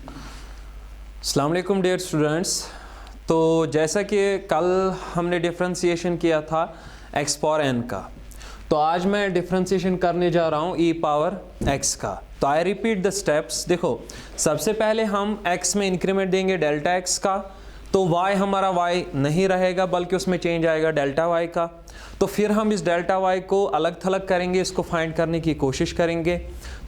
अस्सलाम वालेकुम dear students. तो जैसा कि कल हमने डिफ्रेंशिएशन किया था x पावर n का, तो आज मैं डिफ्रेंशिएशन करने जा रहा हूँ e पावर x का। तो आई रिपीट द स्टेप्स। देखो, सबसे पहले हम x में इंक्रीमेंट देंगे डेल्टा x का, तो y हमारा y नहीं रहेगा बल्कि उसमें चेंज आएगा डेल्टा y का। तो फिर हम इस डेल्टा y को अलग थलग करेंगे, इसको फाइंड करने की कोशिश करेंगे।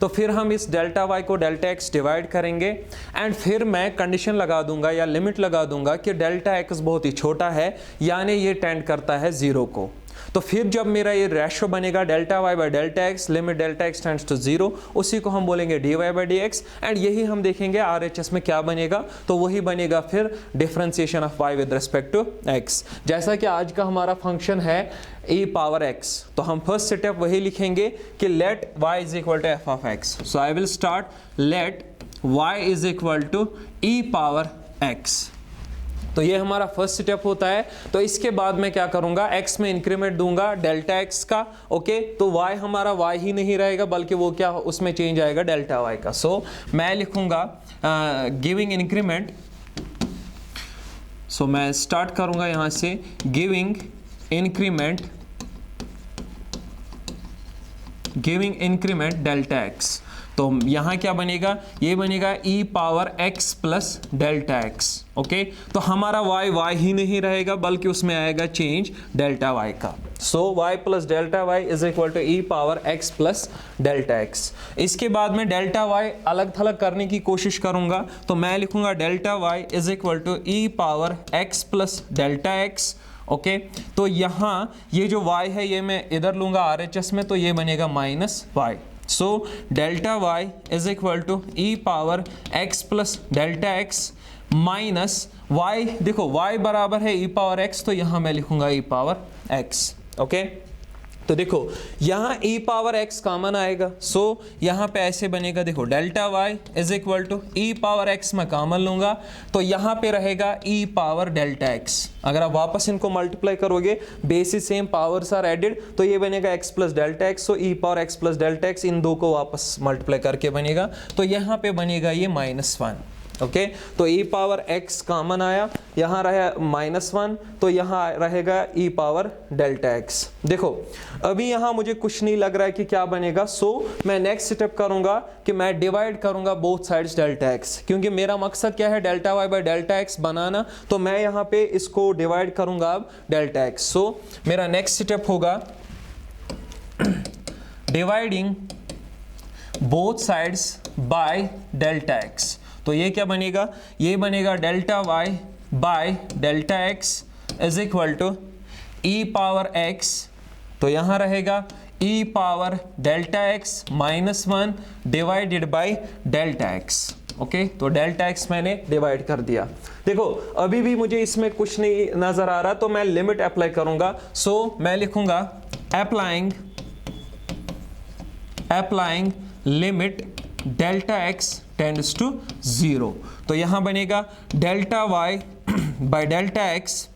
तो फिर हम इस डेल्टा y को डेल्टा x डिवाइड करेंगे एंड फिर मैं कंडीशन लगा दूंगा या लिमिट लगा दूंगा कि डेल्टा x बहुत ही छोटा है, यानी ये टेंड करता है ज़ीरो को। तो फिर जब मेरा ये रेशो बनेगा delta y by delta x, limit delta x tends to zero, उसी को हम बोलेंगे dy बाई dx। एंड यही हम देखेंगे RHS में क्या बनेगा, तो वही बनेगा फिर differentiation of y with respect to x। जैसा कि आज का हमारा फंक्शन है e पावर x, तो हम फर्स्ट स्टेप वही लिखेंगे कि let y is equal to f of x। So I will start let y is equal to e power x। तो ये हमारा फर्स्ट स्टेप होता है। तो इसके बाद मैं क्या करूंगा, x में इंक्रीमेंट दूंगा डेल्टा x का। ओके, तो y हमारा y ही नहीं रहेगा बल्कि वो क्या, उसमें चेंज आएगा डेल्टा y का। सो मैं लिखूंगा गिविंग इंक्रीमेंट। सो मैं स्टार्ट करूंगा यहां से गिविंग इंक्रीमेंट डेल्टा x। तो यहाँ क्या बनेगा, ये बनेगा e power x plus delta x। Okay, तो हमारा y ही नहीं रहेगा बल्कि उसमें आएगा चेंज डेल्टा y का। So y plus delta y is equal to e power x plus delta x। इसके बाद में डेल्टा y अलग थलग करने की कोशिश करूंगा, तो मैं लिखूंगा delta y is equal to e power x plus delta x। Okay, तो यहाँ ये जो y है ये मैं इधर लूंगा RHS में, तो ये बनेगा minus y। So delta y is equal to e power x plus delta x minus y। देखो y बराबर है e पावर x, तो यहाँ मैं लिखूंगा e पावर x। ओके, तो देखो यहाँ e पावर x कॉमन आएगा। सो यहाँ पे ऐसे बनेगा, देखो delta y is equal to e power x मैं कॉमन लूंगा, तो यहाँ पे रहेगा e पावर डेल्टा x। अगर आप वापस इनको मल्टीप्लाई करोगे, basis same, powers are added, तो ये बनेगा x plus delta x। So e power x plus delta x, इन दो को वापस मल्टीप्लाई करके बनेगा, तो यहाँ पे बनेगा ये -1। ओके, तो e पावर x कॉमन आया, यहाँ रहा -1, तो यहाँ रहेगा e पावर डेल्टा x। देखो अभी यहाँ मुझे कुछ नहीं लग रहा है कि क्या बनेगा। सो मैं नेक्स्ट स्टेप करूंगा कि मैं डिवाइड करूंगा बोथ साइड्स डेल्टा x, क्योंकि मेरा मकसद क्या है delta y by delta x बनाना। तो मैं यहाँ पे इसको डिवाइड करूंगा अब डेल्टा x। सो मेरा नेक्स्ट स्टेप होगा dividing both sides by delta x। तो ये क्या बनेगा, ये बनेगा delta y by delta x is equal to e power x। तो यहाँ रहेगा e power delta x -1 divided by delta x। Okay, तो डेल्टा x मैंने डिवाइड कर दिया। देखो अभी भी मुझे इसमें कुछ नहीं नजर आ रहा, तो मैं लिमिट अप्लाई करूंगा। सो मैं लिखूंगा applying limit delta x tends to 0। तो यहां बनेगा delta y by delta x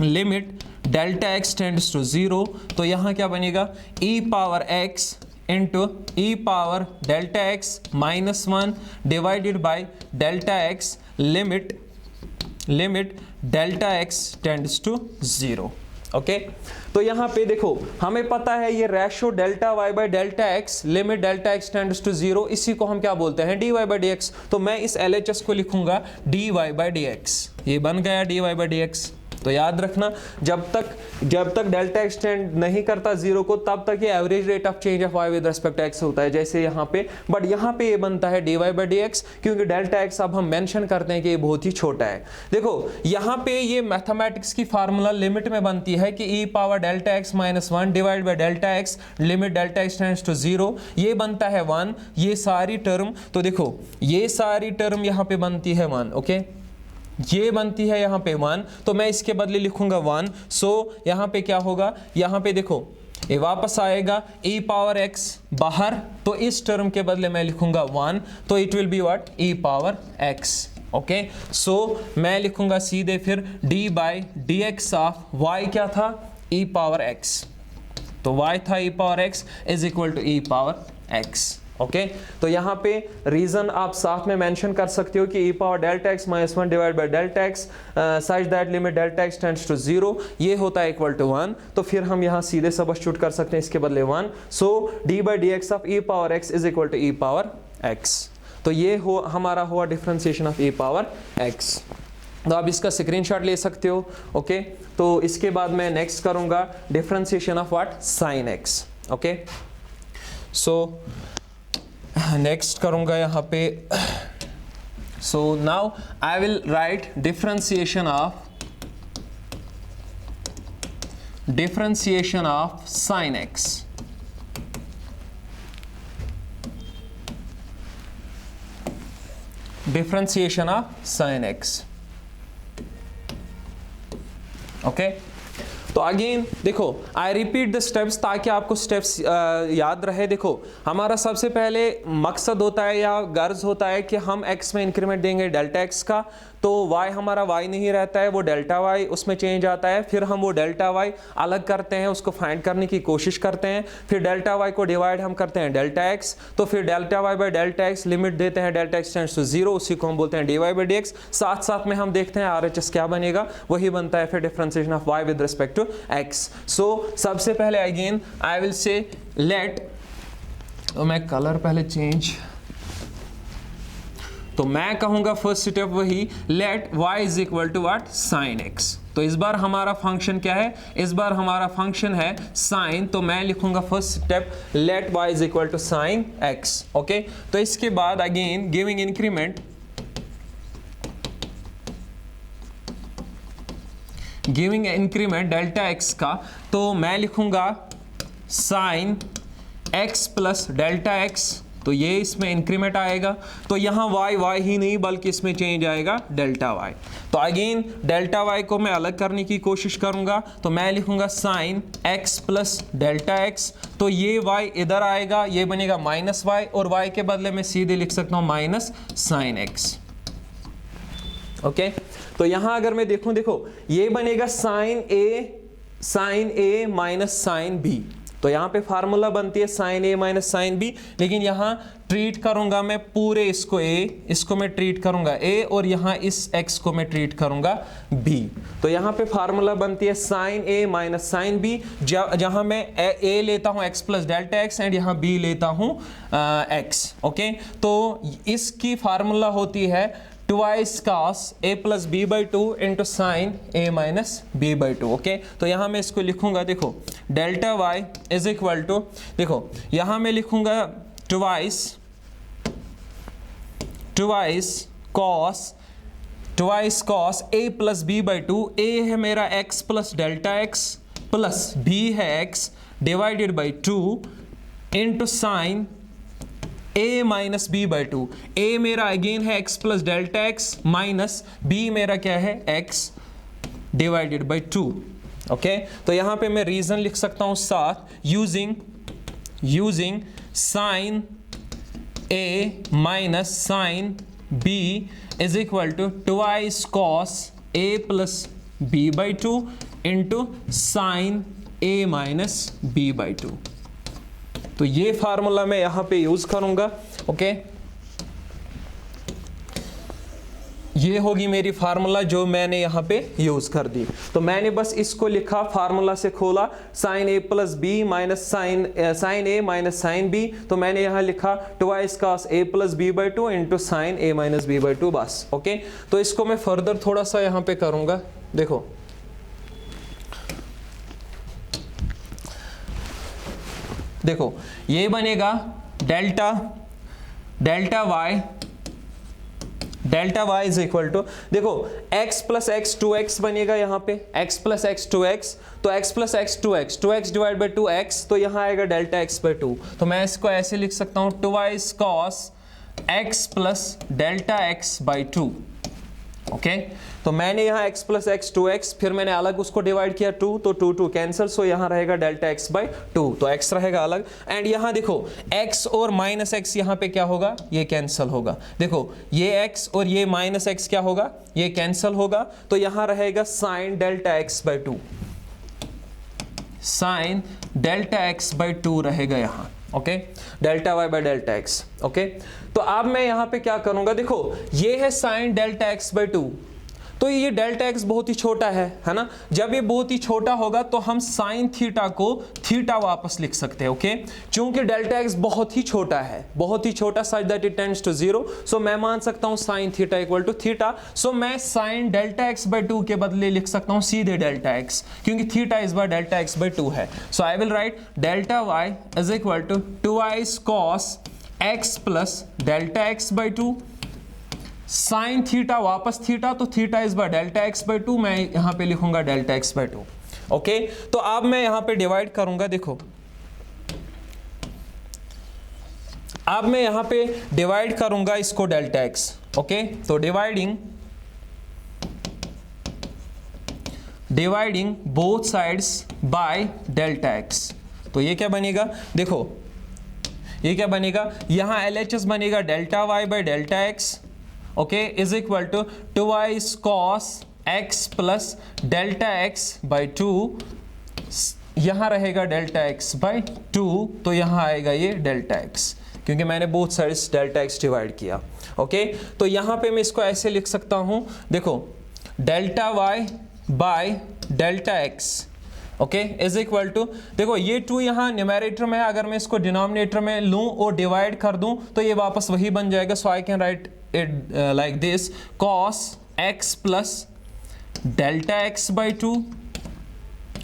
limit delta x tends to 0। तो यहां क्या बनेगा, e power x into e power delta x -1 divided by delta x limit delta x tends to 0। Okay, तो यहाँ पे देखो हमें पता है ये ratio delta y by delta x limit delta x tends to 0, इसी को हम क्या बोलते हैं dy बाई dx। तो मैं इस LHS को लिखूंगा dy बाई dx। ये बन गया dy बाई dx। तो याद रखना, जब तक डेल्टा x टेंड नहीं करता 0 को, तब तक ये average rate of change of y with respect to x होता है, जैसे यहाँ पे। बट यहाँ पे ये बनता है dy बाई dx, क्योंकि डेल्टा x अब हम मेंशन करते हैं कि ये बहुत ही छोटा है। देखो यहाँ पे ये मैथमेटिक्स की फार्मूला लिमिट में बनती है कि e power delta x -1 divide by delta x limit delta x tends to 0, ये बनता है 1। ये सारी टर्म, तो देखो ये सारी टर्म यहाँ पे बनती है 1। ओके, ये बनती है यहाँ पे 1, तो मैं इसके बदले लिखूंगा 1। सो यहाँ पे क्या होगा, यहाँ पे देखो ये वापस आएगा e पावर x बाहर, तो इस टर्म के बदले मैं लिखूंगा 1, तो it will be what, e power x। Okay, so मैं लिखूंगा सीधे फिर d by dx of y क्या था, e पावर x। तो y था e power x is equal to e power x। Okay तो यहाँ पे रीजन आप साथ में मेंशन कर सकते हो कि e power delta x minus 1 divide by delta x such that limit delta x tends to 0 ये होता है इक्वल टू 1, तो फिर हम यहाँ सीधे सब्स्टिट्यूट कर सकते हैं इसके बदले 1, so d by d x of e power x is equal to e power x। तो ये हो हमारा हुआ differentiation of e power x। तो आप इसका स्क्रीनशॉट ले सकते हो। ओके तो इसके बाद मैं नेक्स्ट करूंगा differentiation of what sine x। Okay so next करूंगा यहाँ पे, so now I will write differentiation of sine x। Differentiation of sine x। Okay तो अगेन देखो आई रिपीट द स्टेप्स ताकि आपको स्टेप्स याद रहे। देखो हमारा सबसे पहले मकसद होता है या गर्ज होता है कि हम x में इंक्रीमेंट देंगे डेल्टा x का, तो y हमारा y नहीं रहता है, वो डेल्टा y उसमें चेंज आता है। फिर हम वो डेल्टा y अलग करते हैं, उसको फाइंड करने की कोशिश करते हैं। फिर डेल्टा y को डिवाइड हम करते हैं डेल्टा x, तो फिर delta y by delta x limit देते हैं डेल्टा x टेंड्स टू 0, उसी को हम बोलते हैं dy बाई dx। साथ साथ में हम देखते हैं RHS क्या बनेगा, वही बनता है फिर differentiation of y with respect to x। So सबसे पहले again I will say let, तो मैं कलर पहले चेंज, तो मैं कहूंगा फर्स्ट स्टेप वही let y is equal to what sine x। तो इस बार हमारा फंक्शन क्या है, इस बार हमारा फंक्शन है साइन, तो मैं लिखूंगा first step let y is equal to sine x। Okay तो इसके बाद again giving increment delta x का, तो मैं लिखूंगा sine x plus delta x, तो ये इसमें इंक्रीमेंट आएगा, तो यहाँ y ही नहीं बल्कि इसमें चेंज आएगा डेल्टा y। तो अगेन डेल्टा y को मैं अलग करने की कोशिश करूंगा, तो मैं लिखूंगा sine x plus delta x, तो ये y इधर आएगा, ये बनेगा माइनस y, और y के बदले में सीधे लिख सकता हूं माइनस साइन x। ओके तो यहां अगर मैं देखूं, देखो ये बनेगा sine a minus sine b, तो यहाँ पे फार्मूला बनती है sine a minus sine b, लेकिन यहाँ ट्रीट करूंगा मैं पूरे इसको a, इसको मैं ट्रीट करूंगा a, और यहाँ इस x को मैं ट्रीट करूंगा b। तो यहाँ पे फार्मूला बनती है sine a minus sine b, जहां मैं a लेता हूं x plus delta x and यहाँ b लेता हूं x। ओके तो इसकी फार्मूला होती है twice cos a plus b by two into sine a minus b by two. Okay तो यहां मैं इसको लिखूंगा, देखो delta y is equal to, देखो यहां मैं लिखूंगा twice cos a plus b by two, a है मेरा x plus delta x plus b है x divided by two into sine a minus b by two. a मेरा again है x plus delta x minus b मेरा क्या है x divided by two. Okay तो यहां पे मैं रीजन लिख सकता हूं साथ, using sine a minus sine b is equal to twice cos a plus b by two into sine a minus b by two. तो ये फार्मूला मैं यहां पे यूज करूंगा। ओके ये होगी मेरी फार्मूला जो मैंने यहां पे यूज कर दी। तो मैंने बस इसको लिखा, फार्मूला से खोला sine a plus b minus sine a minus sine b, तो मैंने यहां लिखा twice cos a plus b by two into sine a minus b by two, बस। ओके तो इसको मैं फर्दर थोड़ा सा यहां पे करूंगा। देखो ये बनेगा delta y is equal to, देखो x प्लस एक्स 2x बनेगा यहाँ पे, x प्लस एक्स 2x, तो x plus x 2x divide by 2x, तो यहाँ आएगा डेल्टा x बाई 2। तो मैं इसको ऐसे लिख सकता हूँ twice cos x plus delta x by 2। Okay तो मैंने यहाँ x प्लस एक्स 2x, फिर मैंने अलग उसको डिवाइड किया 2, तो 2 कैंसिल, सो यहाँ रहेगा डेल्टा x बाई 2, तो x रहेगा अलग। एंड यहाँ देखो x और माइनस x यहाँ पे क्या होगा, ये कैंसिल होगा। देखो ये x और ये माइनस x क्या होगा, ये कैंसिल होगा, तो यहाँ रहेगा sine delta x by 2, sine delta x by 2 रहेगा यहाँ। Okay, delta y by delta x. Okay, तो अब मैं यहां पे क्या करूंगा, देखो ये है साइन डेल्टा एक्स बाय 2, तो ये डेल्टा एक्स बहुत ही छोटा है ना। जब ये बहुत ही छोटा होगा तो हम साइन थीटा को थीटा वापस लिख सकते हैं। ओके, चूंकि डेल्टा एक्स बहुत ही छोटा है, बहुत ही छोटा, such that it tends to 0, so मैं मान सकता हूं sine theta equal to theta. So मैं साइन डेल्टा एक्स बाय 2 के बदले लिख सकता हूं सीधे डेल्टा एक्स, क्योंकि थीटा इस बार डेल्टा एक्स बाय 2 है। So I will write delta Y is equal to 2i cos x plus delta X by 2, sine theta वापस थीटा, तो थीटा इस बार डेल्टा एक्स बाय 2, मैं यहां पे लिखूंगा डेल्टा एक्स बाय 2। ओके, तो अब मैं यहां पे डिवाइड करूंगा, देखो अब मैं यहां पे डिवाइड करूंगा इसको डेल्टा एक्स। ओके, तो dividing both sides by delta x, तो ये क्या बनेगा, देखो ये क्या बनेगा, यहां LHS बनेगा delta y by delta x, okay, is equal to 2i cos x plus delta x by 2, यहां रहेगा डेल्टा एक्स बाई 2, तो यहां आएगा ये डेल्टा एक्स, क्योंकि मैंने both sides delta x divide किया। ओके, तो यहां पे मैं इसको ऐसे लिख सकता हूं, देखो delta y by delta x, okay, is equal to, देखो ये 2 यहाँ न्यूमैरेटर में है, अगर मैं इसको डिनोमिनेटर में लूँ और डिवाइड कर दूँ तो ये वापस वही बन जाएगा। So I can write it like this, cos x plus delta x by 2।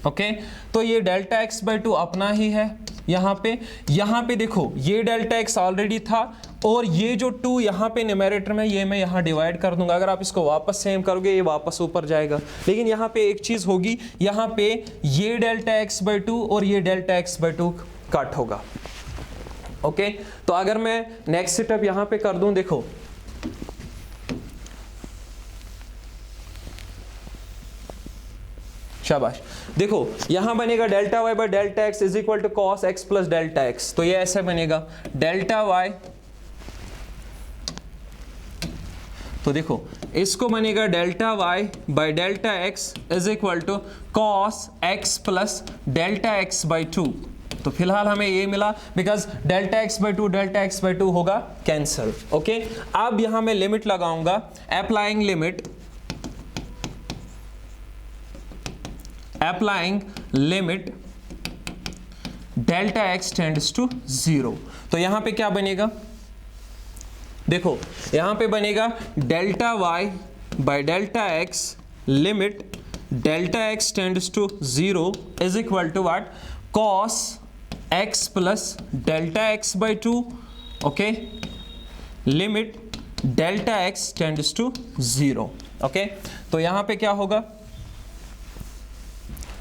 Okay, तो ये डेल्टा एक्स बाई 2 अपना ही है यहाँ पे देखो ये डेल्टा एक्स ऑलरेडी था, और ये जो 2 यहाँ पे न्यूमैरेटर में, ये मैं यहाँ डिवाइड कर दूंगा। अगर आप इसको वापस सेम करोगे ये वापस ऊपर जाएगा, लेकिन यहाँ पे एक चीज़ होगी, यहाँ पे ये डेल्टा एक्स बाई 2 और ये डेल्टा एक्स बाई 2 कट होगा। ओके, तो अगर मैं नेक्स्ट स्टेप यहाँ पे कर दूं, देखो शाबाश, देखो यहां बनेगा delta y by delta x is equal to cos x plus delta x, तो ये ऐसे बनेगा डेल्टा वाई, तो देखो इसको बनेगा delta y by delta x is equal to cos x plus delta x by 2। तो फिलहाल हमें ये मिला, because delta x by 2 delta x by 2 होगा कैंसल। ओके, अब यहां मैं लिमिट लगाऊंगा, applying limit delta x tends to 0, तो यहां पे क्या बनेगा, देखो यहां पे बनेगा delta y by delta x limit delta x tends to 0 is equal to what, cos x plus delta x by 2, okay, limit delta x tends to 0। Okay, तो यहां पे क्या होगा,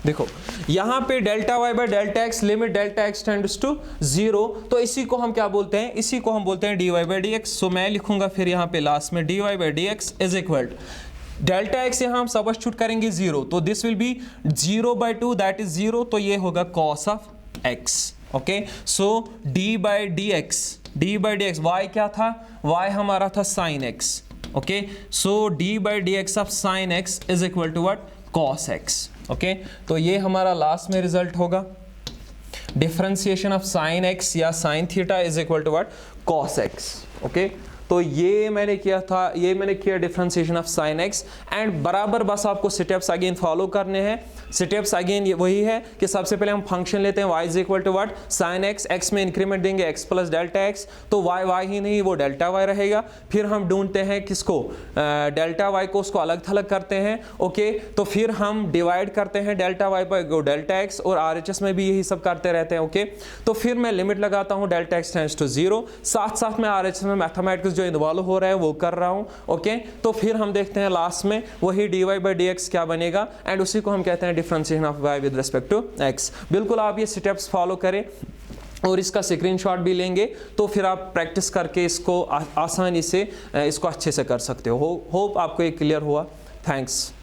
देखो यहां पे delta y by delta x limit delta x tends to 0, तो इसी को हम क्या बोलते हैं, इसी को हम बोलते हैं dy by d x. So मैं लिखूंगा फिर यहां पे लास्ट में dy by d x is equal delta x, यहां हम सबस्टिट्यूट करेंगे 0, तो this will be 0 by 2 that is 0, तो ये होगा cos of x। Okay, so d by d x y क्या था, y हमारा था sin x। Okay, so d by d x of sin x is equal to what, cos x। Okay, तो ये हमारा लास्ट में रिजल्ट होगा, differentiation of sine x या sine theta is equal to what, cos x। Okay, तो ये मैंने किया differentiation of sine x, and बराबर बस आपको स्टेप्स अगेन फॉलो करने हैं। स्टेप्स अगेन वही है कि सबसे पहले हम फंक्शन लेते हैं y is equal to what, sine x, x में इंक्रीमेंट देंगे x प्लस डेल्टा एक्स, तो y ही नहीं वो डेल्टा y रहेगा। फिर हम ढूंढते हैं किसको, डेल्टा y को, उसको अलग थलग करते हैं। ओके, तो फिर हम डिवाइड करते हैं delta y by delta x, और RHS में भी यही सब करते रहते हैं। ओके, तो फिर मैं लिमिट लगाता हूँ डेल्टा एक्स टेंड्स टू 0, साथ साथ में RHS में मैथमेटिक्स जो इन्वॉल्व हो रहा है वो कर रहा हूँ। ओके, तो फिर हम देखते हैं लास्ट में वही dy बाई डी एक्स क्या बनेगा, एंड उसी को हम कहते हैं differentiation of y with respect to x। बिल्कुल आप ये स्टेप्स फॉलो करें और इसका स्क्रीनशॉट भी लेंगे, तो फिर आप प्रैक्टिस करके इसको आसानी से इसको अच्छे से कर सकते हो। होप आपको ये क्लियर हुआ। थैंक्स।